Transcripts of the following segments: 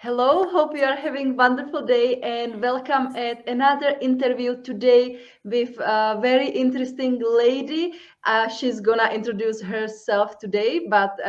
Hello, hope you are having wonderful day and welcome at another interview today with a very interesting lady. She's gonna introduce herself today, but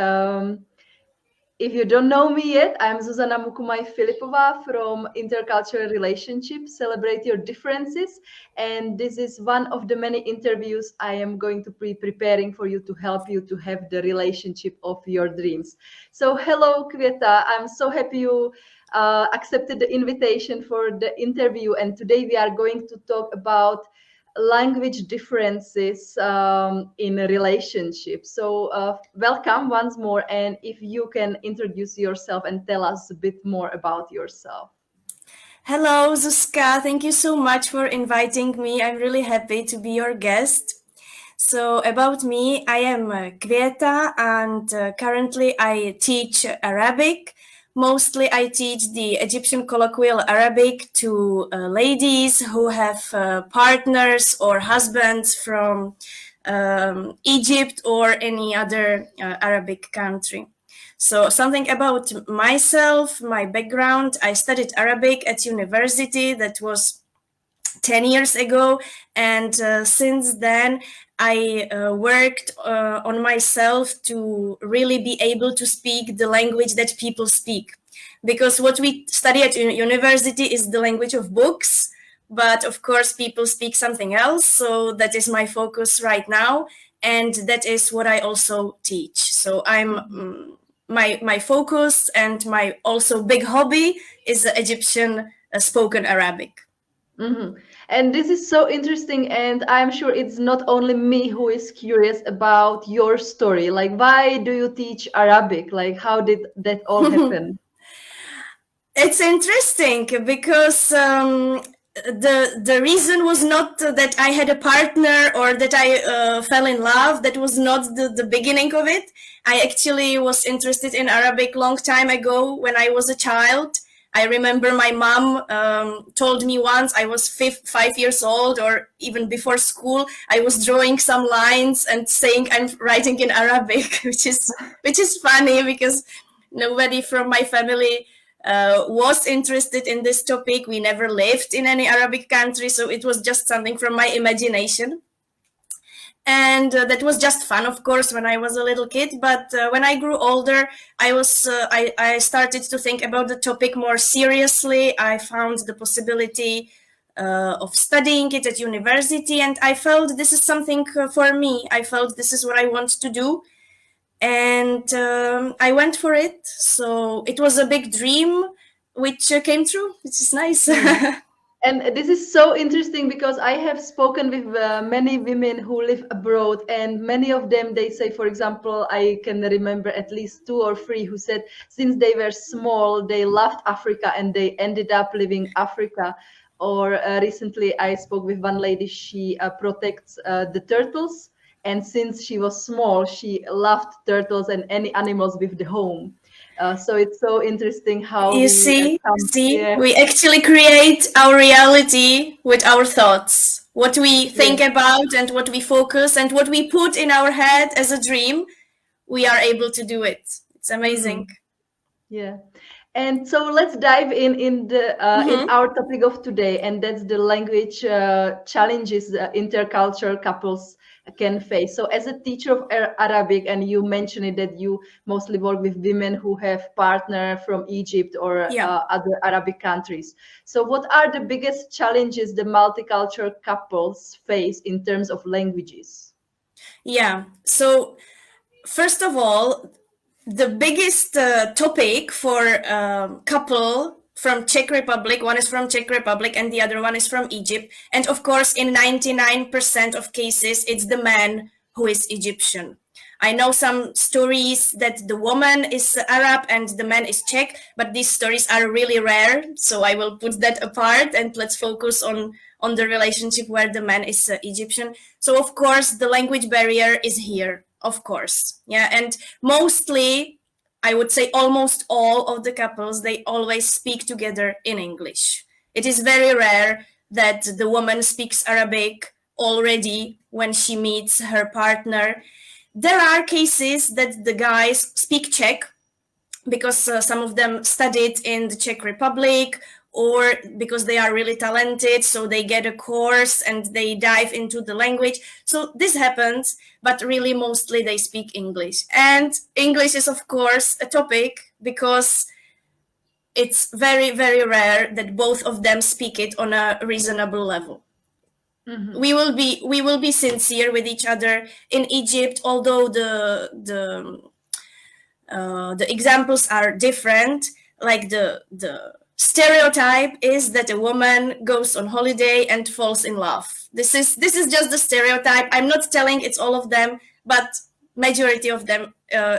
if you don't know me yet, I'm Zuzana Mukumai Filipova from Intercultural Relationships, Celebrate Your Differences. And this is one of the many interviews I am going to be preparing for you to help you to have the relationship of your dreams. So hello, Kvieta. I'm so happy you accepted the invitation for the interview. And today we are going to talk about language differences in a relationship. So, welcome once more. And if you can introduce yourself and tell us a bit more about yourself. Hello, Zuzka. Thank you so much for inviting me. I'm really happy to be your guest. So, about me, I am Kvieta, and currently I teach Arabic. Mostly, I teach the Egyptian colloquial Arabic to ladies who have partners or husbands from Egypt or any other Arabic country. So something about myself, my background. I studied Arabic at university. That was 10 years ago. And since then, I worked on myself to really be able to speak the language that people speak. Because what we study at university is the language of books. But of course, people speak something else. So that is my focus right now. And that is what I also teach. So my focus and my also big hobby is the Egyptian spoken Arabic. Mm-hmm. And this is so interesting, and I'm sure it's not only me who is curious about your story. Like, why do you teach Arabic? Like, how did that all happen? It's interesting because the reason was not that I had a partner or that I fell in love. That was not the beginning of it. I actually was interested in Arabic long time ago when I was a child. I remember my mom told me once I was 5 years old, or even before school, I was drawing some lines and saying I'm writing in Arabic, which is funny because nobody from my family was interested in this topic. We never lived in any Arabic country, so it was just something from my imagination. And that was just fun, of course, when I was a little kid. But when I grew older, I started to think about the topic more seriously. I found the possibility of studying it at university, and I felt this is something for me. I felt this is what I want to do, and I went for it. So it was a big dream, which came true, which is nice. And this is so interesting because I have spoken with many women who live abroad, and many of them, they say, for example, I can remember at least two or three who said since they were small, they loved Africa and they ended up living Africa. Or recently, I spoke with one lady, she protects the turtles. And since she was small, she loved turtles and any animals with the home. So it's so interesting how You we come. see, Yeah. we actually create our reality with our thoughts. What we Yeah. think about and what we focus and what we put in our head as a dream, we are able to do it. It's amazing. Mhm. Yeah. And so let's dive in Hmm. our topic of today, and that's the language challenges intercultural couples can face. So, as a teacher of Arabic, and you mentioned it that you mostly work with women who have partner from Egypt or Yeah. other Arabic countries. So, what are the biggest challenges the multicultural couples face in terms of languages? Yeah. So, first of all, the biggest topic for couple from Czech Republic, one is from Czech Republic and the other one is from Egypt. And of course, in 99% of cases, it's the man who is Egyptian. I know some stories that the woman is Arab and the man is Czech, but these stories are really rare. So I will put that apart and let's focus on the relationship where the man is Egyptian. So of course, the language barrier is here, of course. Yeah, and mostly, I would say almost all of the couples, they always speak together in English. It is very rare that the woman speaks Arabic already when she meets her partner. There are cases that the guys speak Czech, because some of them studied in the Czech Republic, or because they are really talented, so they get a course and they dive into the language. So this happens, but really mostly they speak English. And English is, of course, a topic because it's very, very rare that both of them speak it on a reasonable level. Mm-hmm. We will be sincere with each other. In Egypt, although the examples are different, like the stereotype is that a woman goes on holiday and falls in love. This is just the stereotype. I'm not telling it's all of them, but majority of them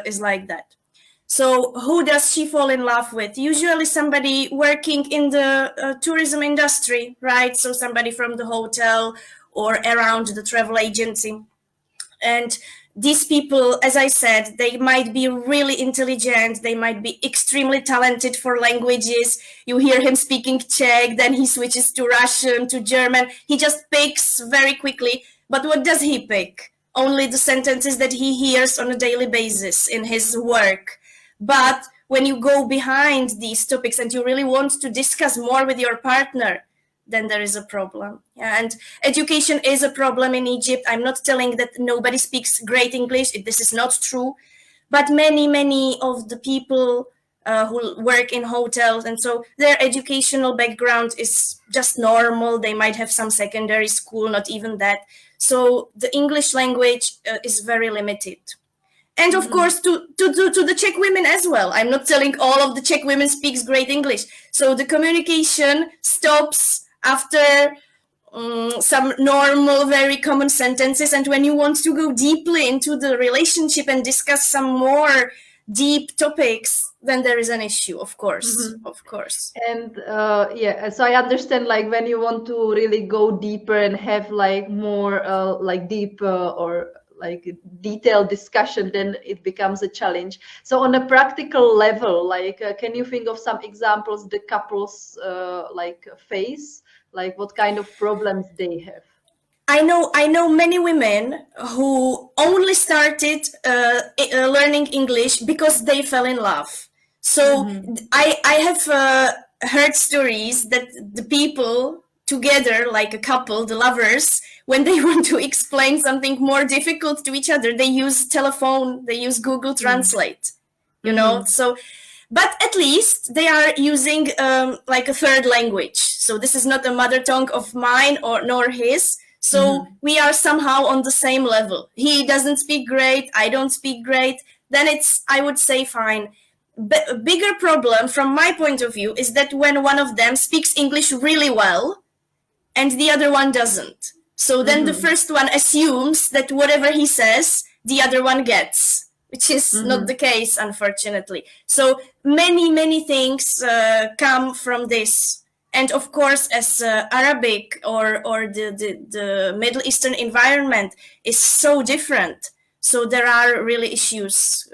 is like that. So who does she fall in love with? Usually somebody working in the tourism industry, right? So somebody from the hotel or around the travel agency. And these people, as I said, they might be really intelligent. They might be extremely talented for languages. You hear him speaking Czech, then he switches to Russian, to German. He just picks very quickly. But what does he pick? Only the sentences that he hears on a daily basis in his work. But when you go behind these topics and you really want to discuss more with your partner, then there is a problem. Yeah, and education is a problem in Egypt. I'm not telling that nobody speaks great English. This is not true. But many of the people who work in hotels, and so their educational background is just normal. They might have some secondary school, not even that. So the English language is very limited. And of course, to the Czech women as well. I'm not telling all of the Czech women speaks great English. So the communication stops after some normal, very common sentences. And when you want to go deeply into the relationship and discuss some more deep topics, then there is an issue, of course, of course. And yeah, so I understand, like when you want to really go deeper and have like more like deep or like detailed discussion, then it becomes a challenge. So on a practical level, like can you think of some examples the couples like face, like what kind of problems they have? I know many women who only started learning English because they fell in love. So I have heard stories that the people together, like a couple, the lovers, when they want to explain something more difficult to each other, they use telephone, they use Google Translate, you know. So, but at least they are using like a third language. So this is not a mother tongue of mine or nor his. So we are somehow on the same level. He doesn't speak great, I don't speak great. Then it's, I would say, fine. But a bigger problem from my point of view is that when one of them speaks English really well and the other one doesn't. So then the first one assumes that whatever he says, the other one gets, which is not the case, unfortunately. So many things come from this. And of course, as Arabic or the Middle Eastern environment is so different. So there are really issues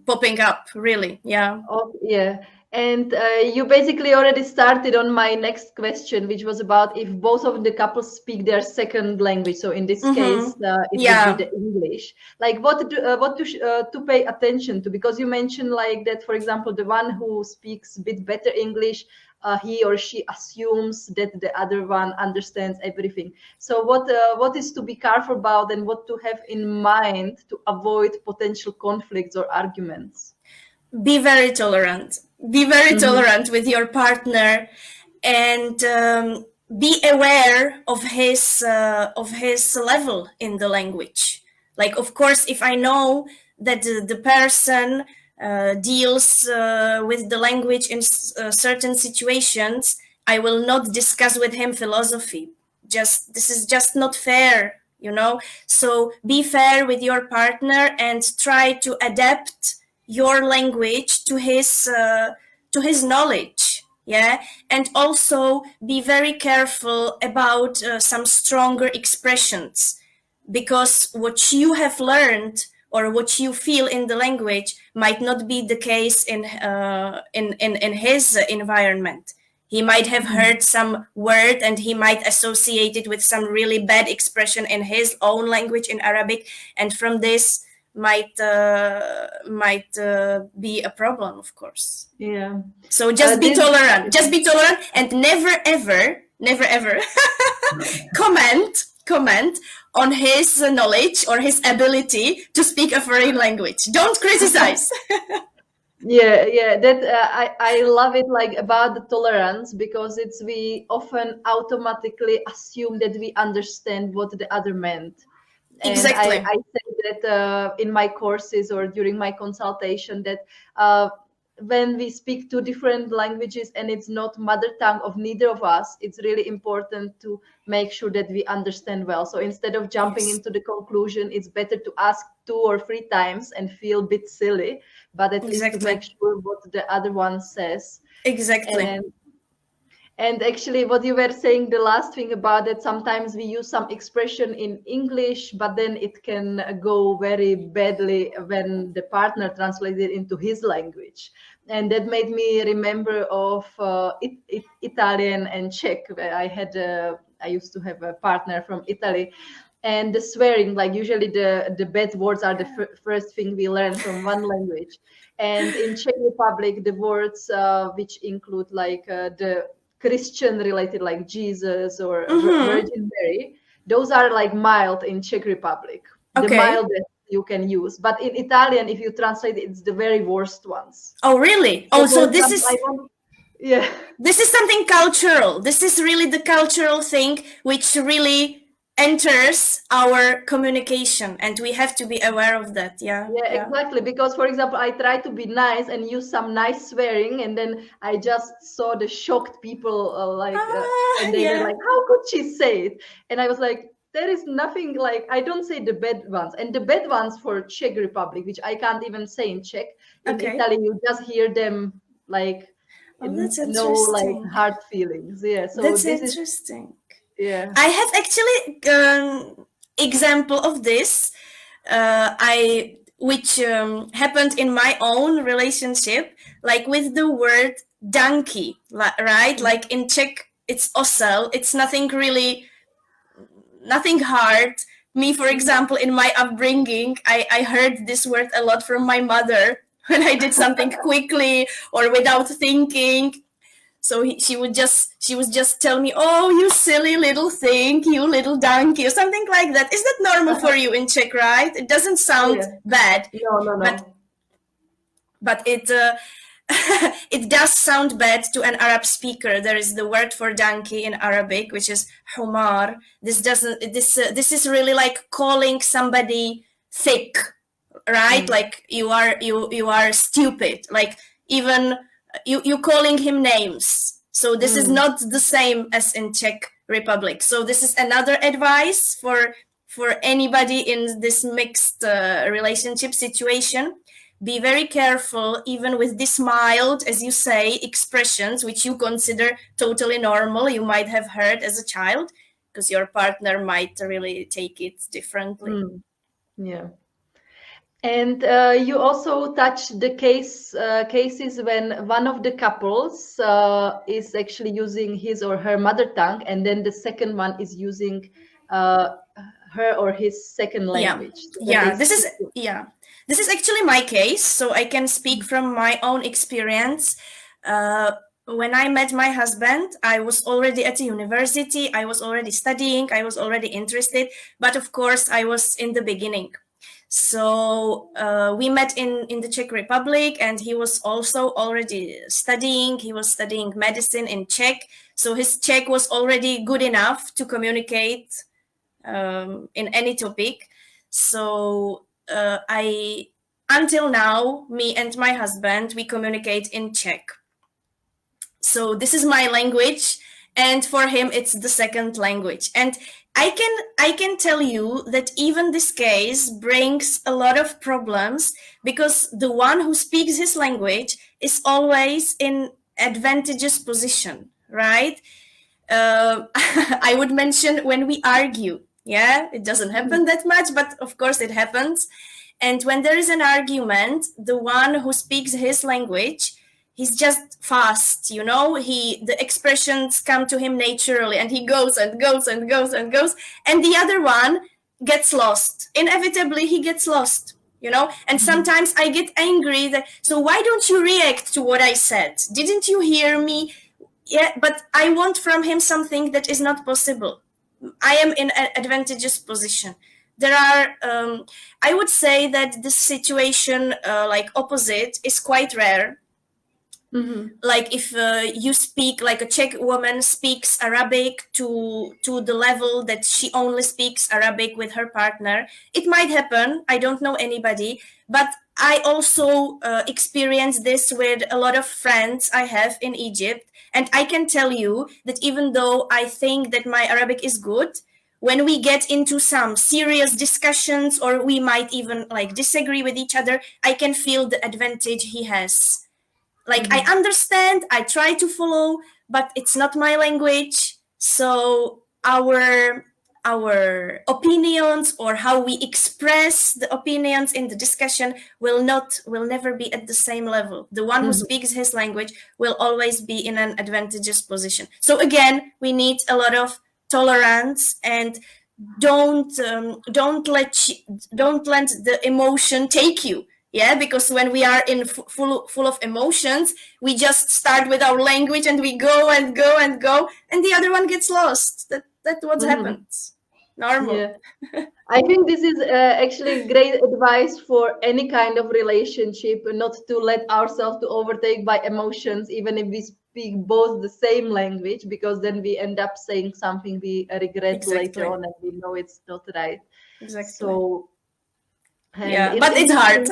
popping up, really. Yeah. Oh, yeah. And you basically already started on my next question, which was about if both of the couples speak their second language. So in this case, it would be the English. Like what to pay attention to? Because you mentioned like that, for example, the one who speaks a bit better English, he or she assumes that the other one understands everything. So what is to be careful about and what to have in mind to avoid potential conflicts or arguments? Be very tolerant. Be very tolerant with your partner, and be aware of his level in the language. Like, of course, if I know that the person deals with the language in certain situations, I will not discuss with him philosophy. This is just not fair, you know. So be fair with your partner and try to adapt your language to his knowledge. Yeah. And also be very careful about some stronger expressions, because what you have learned or what you feel in the language might not be the case in his environment. He might have heard some word and he might associate it with some really bad expression in his own language, in Arabic, and from this might be a problem, of course. Yeah. So just be This, tolerant. Just be tolerant, and never ever comment on his knowledge or his ability to speak a foreign language. Don't criticize. yeah, that I love it, like about the tolerance, because it's we often automatically assume that we understand what the other meant. And Exactly. I say that in my courses or during my consultation that when we speak two different languages and it's not mother tongue of neither of us, it's really important to make sure that we understand well. So instead of jumping Yes. into the conclusion, it's better to ask 2 or 3 times and feel a bit silly, but at least to make Exactly. sure what the other one says. Exactly. And actually, what you were saying, the last thing about that, sometimes we use some expression in English, but then it can go very badly when the partner translates it into his language. And that made me remember of Italian and Czech, where I used to have a partner from Italy. And the swearing, like usually the bad words are the first thing we learn from one language. And in Czech Republic, the words which include like the Christian related, like Jesus or Mm-hmm. Virgin Mary, those are like mild in Czech Republic, the Okay. mildest you can use. But in Italian, if you translate it, it's the very worst ones. Oh, really? So Oh, for so example, I want, yeah, this is something cultural. This is really the cultural thing which really enters our communication, and we have to be aware of that. Yeah, yeah, yeah. exactly. Because for example, I try to be nice and use some nice swearing, and then I just saw the shocked people, Ah, and they were yeah. like, "How could she say it?" And I was like, "There is nothing like I don't say the bad ones, and the bad ones for Czech Republic, which I can't even say in Czech. In Okay. Italy, you just hear them like Oh, that's no like interesting. hard feelings. Yeah. So That's this is interesting. yeah. I have actually example of this. I which happened in my own relationship, like with the word donkey, right? Like in Czech, it's osel. It's nothing really, nothing hard. Me, for example, in my upbringing, I heard this word a lot from my mother when I did something quickly or without thinking. So she would just tell me, "Oh, you silly little thing, you little donkey," or something like that. Is that normal for you in Czech, right? It doesn't sound Yeah. bad, No, no, but no. it it does sound bad to an Arab speaker. There is the word for donkey in Arabic, which is humar. This doesn't. This is really like calling somebody thick, right? Mm. Like you are stupid. Like even you calling him names. So this is Mm. not the same as in Czech Republic. So this is another advice for anybody in this mixed relationship situation. Be very careful, even with this mild, as you say, expressions which you consider totally normal. You might have heard as a child, because your partner might really take it differently. Mm. Yeah. And you also touch the cases when one of the couples is actually using his or her mother tongue, and then the second one is using uh, her or his second Yeah, language. So when they yeah. speak. This is actually my case, so I can speak from my own experience. Uh, when I met my husband, I was already at the university. I was already studying. I was already interested, but of course, I was in the beginning. So we met in the Czech Republic, and he was also already studying. He was studying medicine in Czech, so his Czech was already good enough to communicate in any topic. So I, until now, me and my husband, we communicate in Czech. So this is my language, and for him, it's the second language. And I can tell you that even this case brings a lot of problems, because the one who speaks his language is always in advantageous position, right? I would mention when we argue. Yeah, it doesn't happen that much, but of course it happens. And when there is an argument, the one who speaks his language, he's just fast, the expressions come to him naturally, and he goes and goes and goes and goes, and the other one gets lost. Inevitably, he gets lost. And sometimes I get angry that, so why don't you react to what I said? Didn't you hear me? Yeah, but I want from him something that is not possible. I am in an advantageous position. There are, I would say that this situation, like opposite, is quite rare. Like if you speak, like a Czech woman speaks Arabic to the level that she only speaks Arabic with her partner, it might happen. I don't know anybody, but I also experienced this with a lot of friends I have in Egypt, and I can tell you that even though I think that my Arabic is good, when we get into some serious discussions or we might even like disagree with each other, I can feel the advantage he has. Like I understand, I try to follow, but it's not my language. So our opinions or how we express the opinions in the discussion will never be at the same level. The one who speaks his language will always be in an advantageous position. So again, we need a lot of tolerance, and don't let the emotion take you. Yeah, because when we are in full of emotions, we just start with our language and we go and go and go, and the other one gets lost. That's what happens. Normal. Yeah. I think this is actually great advice for any kind of relationship, not to let ourselves to overtake by emotions, even if we speak both the same language, because then we end up saying something we regret later on and we know it's not right. Exactly. So, and yeah, but it's hard.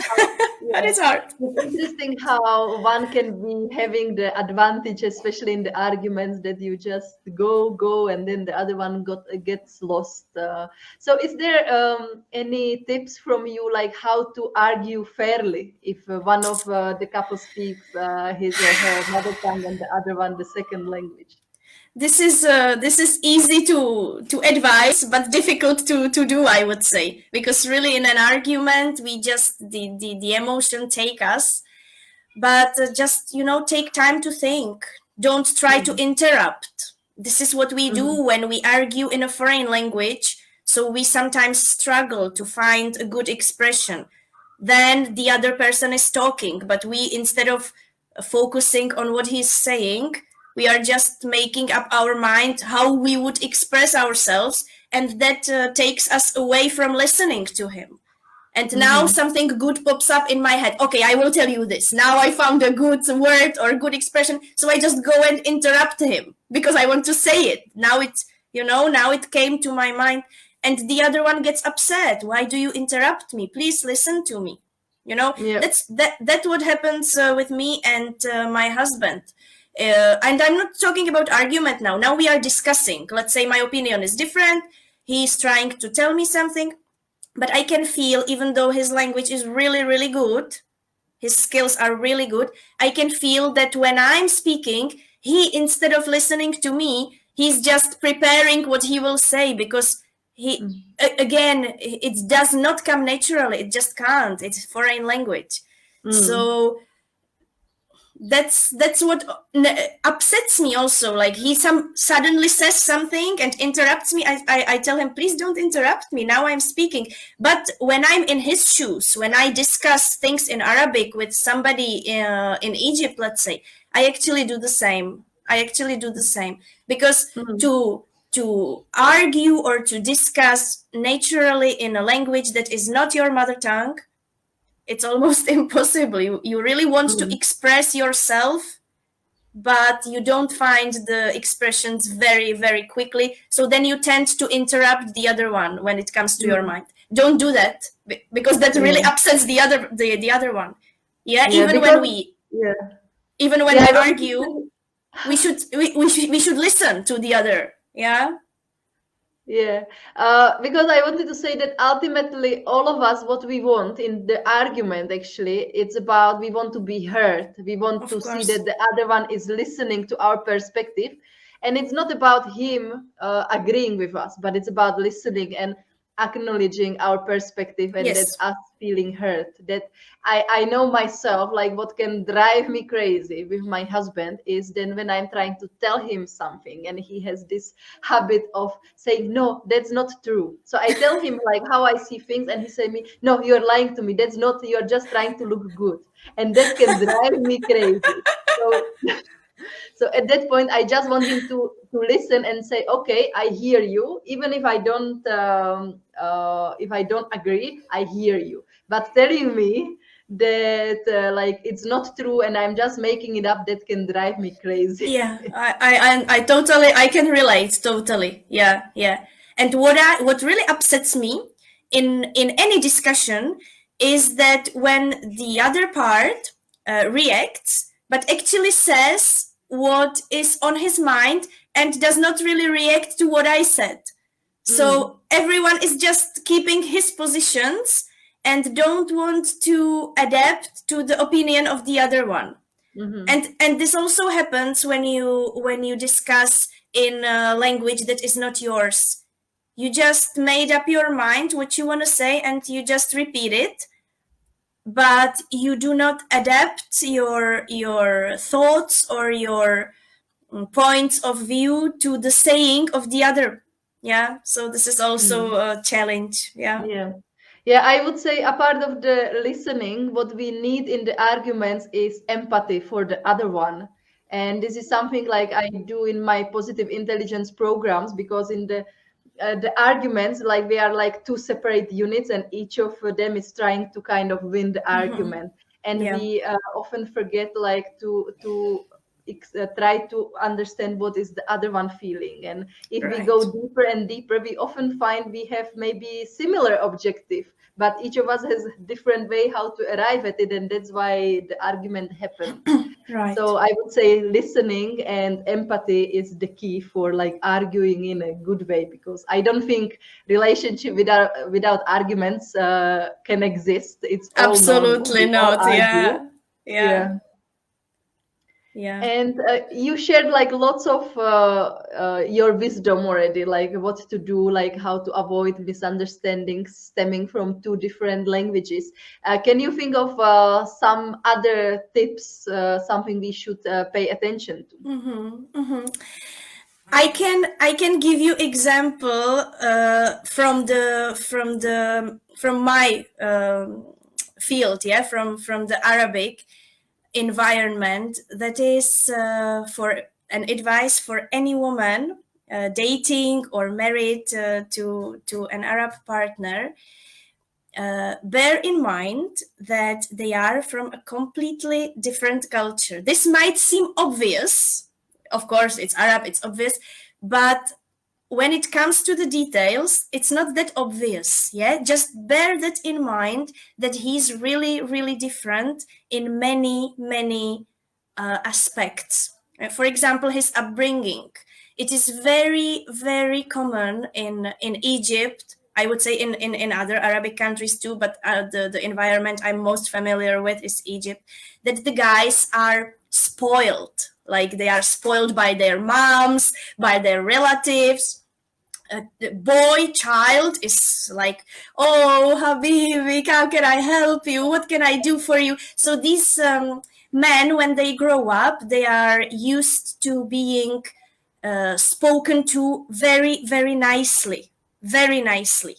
But it's hard. It's interesting how one can be having the advantage, especially in the arguments, that you just go, and then the other one gets lost. So, is there any tips from you, like how to argue fairly if one of the couple speaks his or her mother tongue and the other one the second language? This is easy to advise, but difficult to do, I would say, because really in an argument we just the emotion take us, but just take time to think. Don't try to interrupt. This is what we do when we argue in a foreign language, so we sometimes struggle to find a good expression. Then the other person is talking, but we, instead of focusing on what he's saying, we are just making up our mind how we would express ourselves, and that takes us away from listening to him. And now something good pops up in my head. Okay, I will tell you this. Now I found a good word or good expression, so I just go and interrupt him because I want to say it. Now it came to my mind, and the other one gets upset. Why do you interrupt me? Please listen to me. That's what happens with me and my husband. And I'm not talking about argument now. Now we are discussing. Let's say my opinion is different. He's trying to tell me something, but I can feel, even though his language is really, really good, his skills are really good, I can feel that when I'm speaking, he, instead of listening to me, he's just preparing what he will say, because again, it does not come naturally. It just can't. It's foreign language. So that's what upsets me also. Like he suddenly says something and interrupts me. I tell him, please don't interrupt me. Now I'm speaking. But when I'm in his shoes, when I discuss things in Arabic with somebody in Egypt, let's say, I actually do the same. Because to argue or to discuss naturally in a language that is not your mother tongue, it's almost impossible. You really want to express yourself, but you don't find the expressions very, very quickly. So then you tend to interrupt the other one when it comes to your mind. Don't do that, because that really upsets the other one. Yeah, even when we argue, we should listen to the other. Yeah. Yeah, because I wanted to say that ultimately all of us, what we want in the argument, actually, it's about, we want to be heard. We want to see that the other one is listening to our perspective. And it's not about him agreeing with us, but it's about listening. And acknowledging our perspective, and that's Yes. us feeling hurt. That I know myself, like what can drive me crazy with my husband is then when I'm trying to tell him something and he has this habit of saying, no, that's not true. So I tell him like how I see things, and he say me, no, you're lying to me. That's not, you're just trying to look good. And that can drive me crazy. So so at that point I just want him to listen and say, okay, I hear you, even if I don't agree, I hear you. But telling me that like it's not true and I'm just making it up, that can drive me crazy. Yeah, I totally, I can relate totally. Yeah, yeah. And what really upsets me in any discussion is that when the other part reacts, but actually says what is on his mind and does not really react to what I said. Mm, So everyone is just keeping his positions and don't want to adapt to the opinion of the other one. mhm, And this also happens when you discuss in a language that is not yours. You just made up your mind what you want to say and you just repeat it, but you do not adapt your thoughts or your points of view to the saying of the other. Yeah, so this is also mm. a challenge. Yeah. Yeah. Yeah, I would say a part of the listening, what we need in the arguments is empathy for the other one. And this is something like I do in my positive intelligence programs, because in the arguments, like we are like two separate units and each of them is trying to kind of win the argument. And Yeah. we often forget like to try to understand what is the other one feeling. And if we Right. go deeper and deeper, we often find we have maybe similar objective, but each of us has a different way how to arrive at it, and that's why the argument happens. Right. So I would say listening and empathy is the key for like arguing in a good way, because I don't think relationship without arguments can exist. It's all normal. Absolutely We all not. argue. Yeah. Yeah. Yeah. Yeah. And you shared like lots of your wisdom already, like what to do, like how to avoid misunderstandings stemming from two different languages. Can you think of some other tips, something we should pay attention to? I can give you example from my field, yeah, from the Arabic environment. That is for an advice for any woman dating or married to an Arab partner. Bear in mind that they are from a completely different culture. This might seem obvious. Of course, it's Arab, it's obvious, but when it comes to the details, it's not that obvious. Yeah, just bear that in mind that he's really, really different in many, many aspects. For example, his upbringing. It is very, very common in Egypt. I would say in other Arabic countries too, but the environment I'm most familiar with is Egypt, that the guys are spoiled. Like they are spoiled by their moms, by their relatives. The boy child is like, oh, Habibi, how can I help you? What can I do for you? So these men, when they grow up, they are used to being spoken to very, very nicely, very nicely.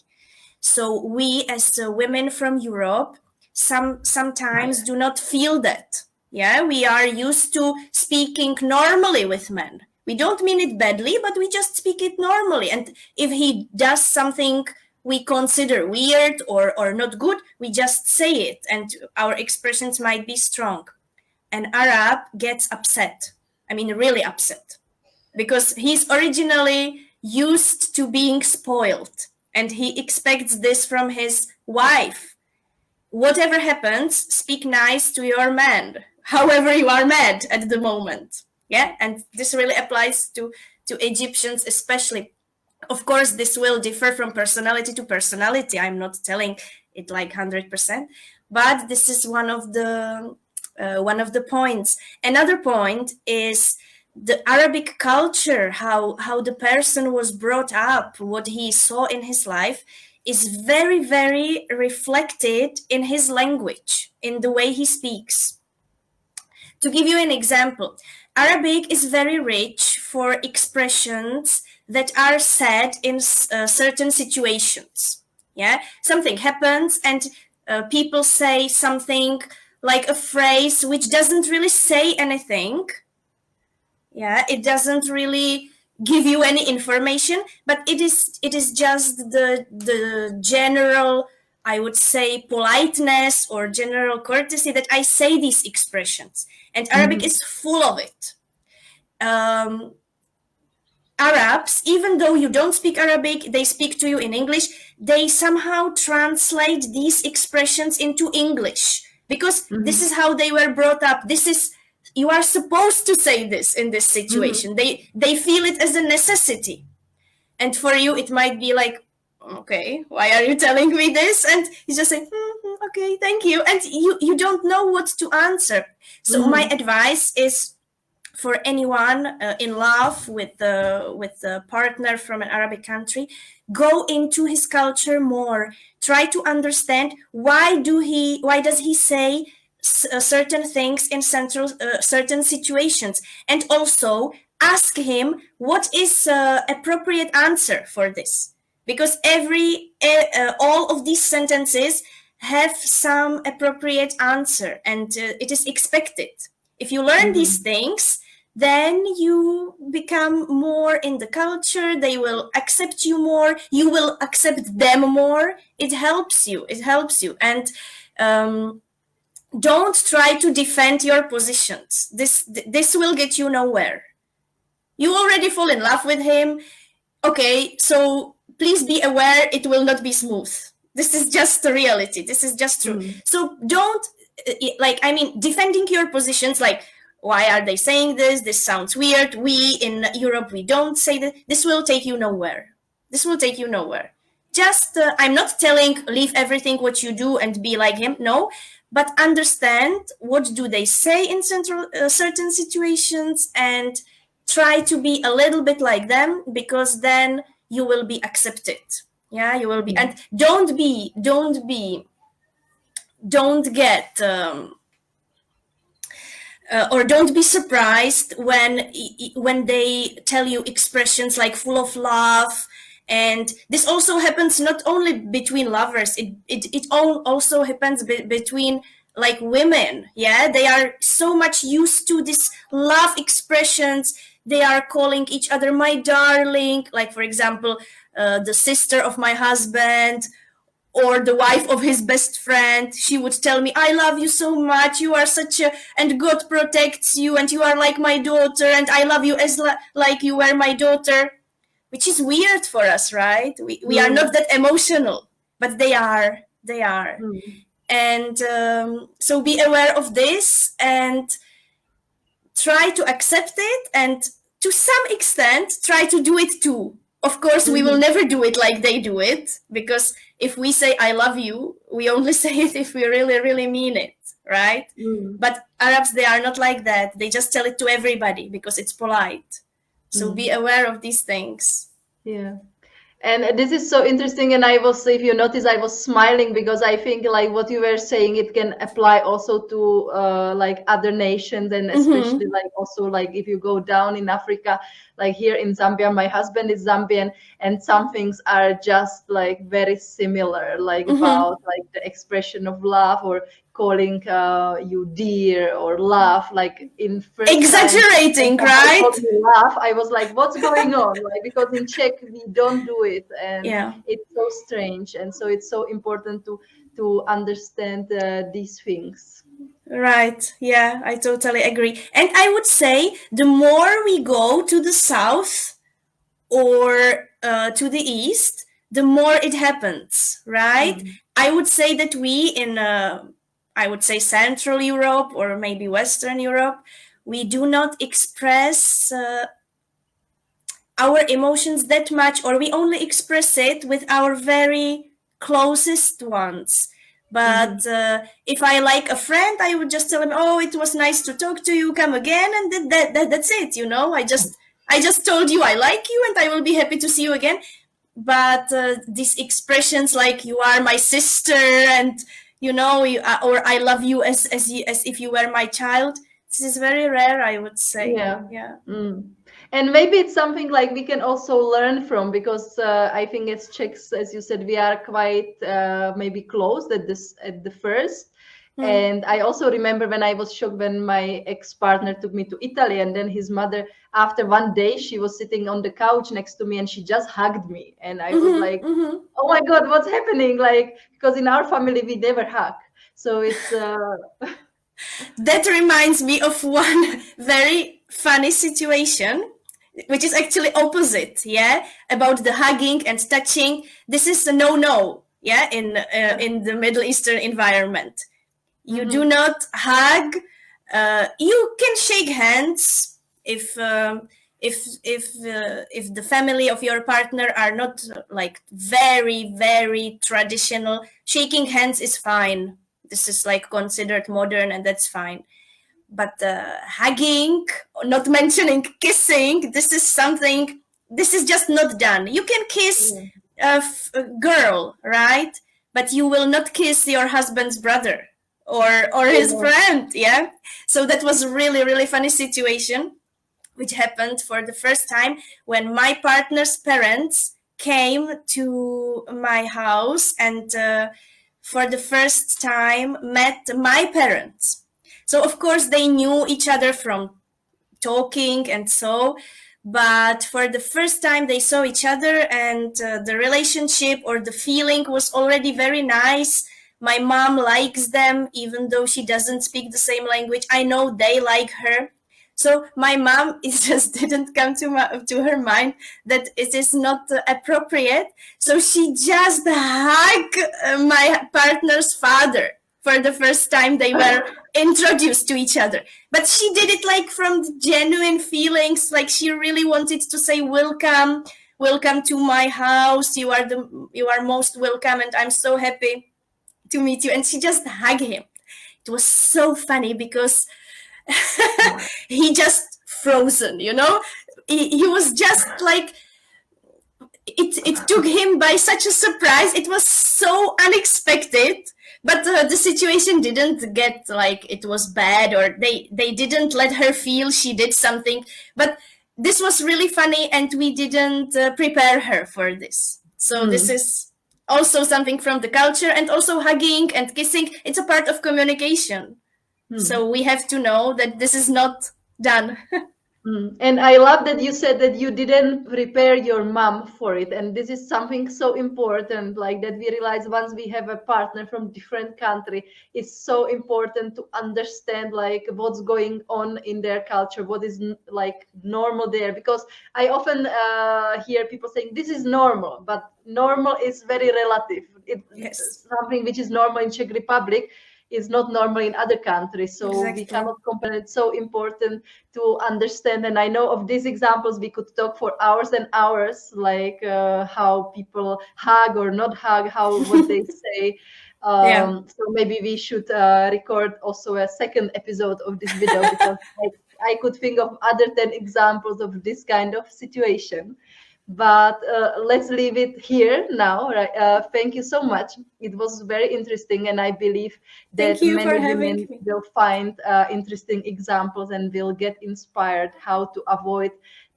So we, as women from Europe, sometimes do not feel that. Yeah, we are used to speaking normally with men. We don't mean it badly, but we just speak it normally. And if he does something we consider weird or not good, we just say it, and our expressions might be strong. An Arab gets upset. I mean, really upset, because he's originally used to being spoiled and he expects this from his wife. Whatever happens, speak nice to your man, however you are mad at the moment. Yeah, and this really applies to Egyptians especially. Of course, this will differ from personality to personality. I'm not telling it like 100%, but this is one of the points. Another point is the Arabic culture, how the person was brought up, what he saw in his life. is very, very reflected in his language, in the way he speaks. To give you an example, Arabic is very rich for expressions that are said in certain situations. Yeah, something happens and people say something like a phrase which doesn't really say anything. Yeah, it doesn't really give you any information, but it is just the general, I would say, politeness or general courtesy that I say these expressions, and Arabic is full of it. um, Arabs, even though you don't speak Arabic, they speak to you in English, they somehow translate these expressions into English because this is how they were brought up. This is, you are supposed to say this in this situation. They feel it as a necessity. And for you, it might be like, okay, why are you telling me this? And you just say, okay, thank you. And you don't know what to answer. So my advice is, for anyone in love with the partner from an Arabic country, go into his culture more. Try to understand why does he say certain things in certain situations, and also ask him what is appropriate answer for this, because all of these sentences have some appropriate answer, and it is expected. If you learn these things, then you become more in the culture. They will accept you more. You will accept them more. It helps you. And don't try to defend your positions. This will get you nowhere. You already fall in love with him. Okay, so please be aware it will not be smooth. This is just the reality. This is just true. So don't, defending your positions, like, why are they saying this? This sounds weird. We in Europe, we don't say that. This will take you nowhere. Just, I'm not telling leave everything what you do and be like him. No, but understand what do they say in certain situations, and try to be a little bit like them, because then you will be accepted. Yeah, you will be. And don't get or don't be surprised when they tell you expressions like full of love. And this also happens not only between lovers, it also happens between like women. Yeah, they are so much used to this love expressions. They are calling each other my darling, like, for example, the sister of my husband or the wife of his best friend, she would tell me, I love you so much, you are such a, and God protects you, and you are like my daughter, and I love you as like you were my daughter, which is weird for us, right? We are not that emotional, but they are. And so be aware of this and try to accept it, and to some extent try to do it too. Of course, we will never do it like they do it, because if we say I love you, we only say it if we really, really mean it, right? But Arabs, they are not like that. They just tell it to everybody because it's polite. So be aware of these things. Yeah. And this is so interesting. And I was, if you notice, I was smiling because I think like what you were saying, it can apply also to like other nations, and especially like also like if you go down in Africa, like here in Zambia, my husband is Zambian, and some things are just like very similar, like about like the expression of love, or calling you dear or love, like in first exaggerating time, right? Laugh, I was like, what's going on? Like, because in Czech we don't do it, and it's so strange, and so it's so important to understand these things. Right. Yeah, I totally agree. And I would say the more we go to the south or to the east, the more it happens, right? I would say that we in I would say Central Europe or maybe Western Europe, we do not express our emotions that much, or we only express it with our very closest ones. But if I like a friend, I would just tell him, oh, it was nice to talk to you, come again, and that's it, you know. I just told you I like you and I will be happy to see you again. but these expressions like "you are my sister" and or "I love you as if you were my child," this is very rare, I would say. Yeah. Yeah. Mm. And maybe it's something like we can also learn from, because I think as Czechs, as you said, we are quite maybe closed at this at the first. Hmm. And I also remember when I was shocked when my ex-partner took me to Italy, and then his mother, after one day, she was sitting on the couch next to me and she just hugged me. And I was Hmm. like, Hmm. oh my God, what's happening? Like, because in our family we never hug. So it's That reminds me of one very funny situation, which is actually opposite, yeah, about the hugging and touching. This is a no-no, yeah, in the Middle Eastern environment. You do mhm, not hug. You can shake hands if the family of your partner are not like very very traditional. Shaking hands is fine. This is like considered modern, and that's fine. But hugging, not mentioning kissing, this is something. This is just not done. You can kiss yeah, a girl, right? But you will not kiss your husband's brother or his yeah. friend, yeah. So that was a really really funny situation, which happened for the first time when my partner's parents came to my house and for the first time met my parents. So of course they knew each other from talking and so, but for the first time they saw each other, and the relationship or the feeling was already very nice. My mom likes them even though she doesn't speak the same language. I know they like her. So my mom it just didn't come to her mind that it is not appropriate. So she just hugged my partner's father for the first time they were introduced to each other. But she did it like from the genuine feelings, like she really wanted to say welcome, welcome to my house. You are most welcome, and I'm so happy to meet you. And she just hugged him. It was so funny because he just frozen, he was just like it took him by such a surprise. It was so unexpected, but the situation didn't get like it was bad, or they didn't let her feel she did something. But this was really funny, and we didn't prepare her for this. So this Mm, is also something from the culture, and also hugging and kissing. It's a part of communication. mm. So we have to know that this is not done. Mm. And I love that you said that you didn't prepare your mom for it. And this is something so important, like that we realize once we have a partner from different country, it's so important to understand like what's going on in their culture, what is like normal there. Because I often hear people saying this is normal, but normal is very relative. Yes, Something which is normal in Czech Republic is not normal in other countries. So we exactly. cannot compare. It's so important to understand. And I know of these examples we could talk for hours and hours, like how people hug or not hug, how what they say. Yeah. So maybe we should record also a second episode of this video, because I could think of other 10 examples of this kind of situation. But let's leave it here now. Right? Thank you so much. It was very interesting, and I believe Thank that you for many having women me. will find interesting examples and will get inspired how to avoid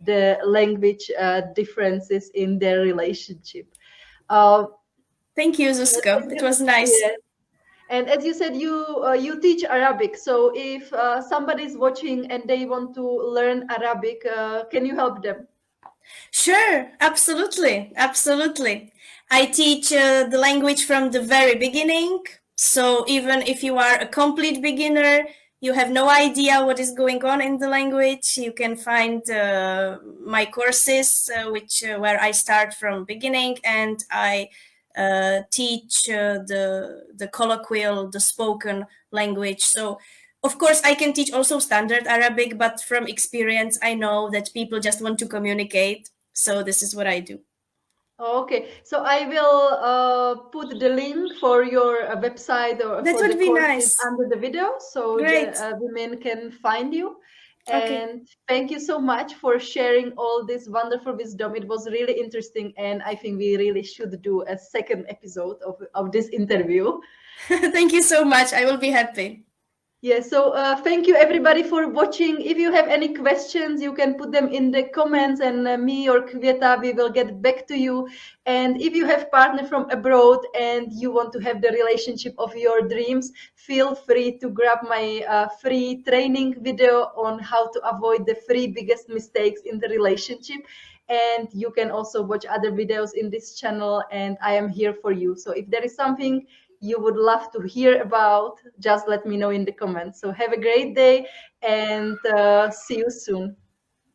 the language differences in their relationship. Uh, Thank you, Zuzka. It was nice. yeah. And as you said, you teach Arabic. So if somebody is watching and they want to learn Arabic, can you help them? Sure, absolutely, absolutely. I teach the language from the very beginning. So even if you are a complete beginner, you have no idea what is going on in the language, you can find my courses, which where I start from beginning, and I teach the colloquial, the spoken language. So of course, I can teach also standard Arabic, but from experience, I know that people just want to communicate. So this is what I do. Okay, so I will put the link for your website or That for the would be courses nice. under the video, so the Great. women can find you. Okay. And thank you so much for sharing all this wonderful wisdom. It was really interesting, and I think we really should do a second episode of this interview. Thank you so much. I will be happy. Yeah, so thank you everybody for watching. If you have any questions, you can put them in the comments, and me or Kvieta, we will get back to you. And if you have partner from abroad and you want to have the relationship of your dreams, feel free to grab my free training video on how to avoid the three biggest mistakes in the relationship. And you can also watch other videos in this channel, and I am here for you. So if there is something you would love to hear about, just let me know in the comments. So have a great day, and see you soon.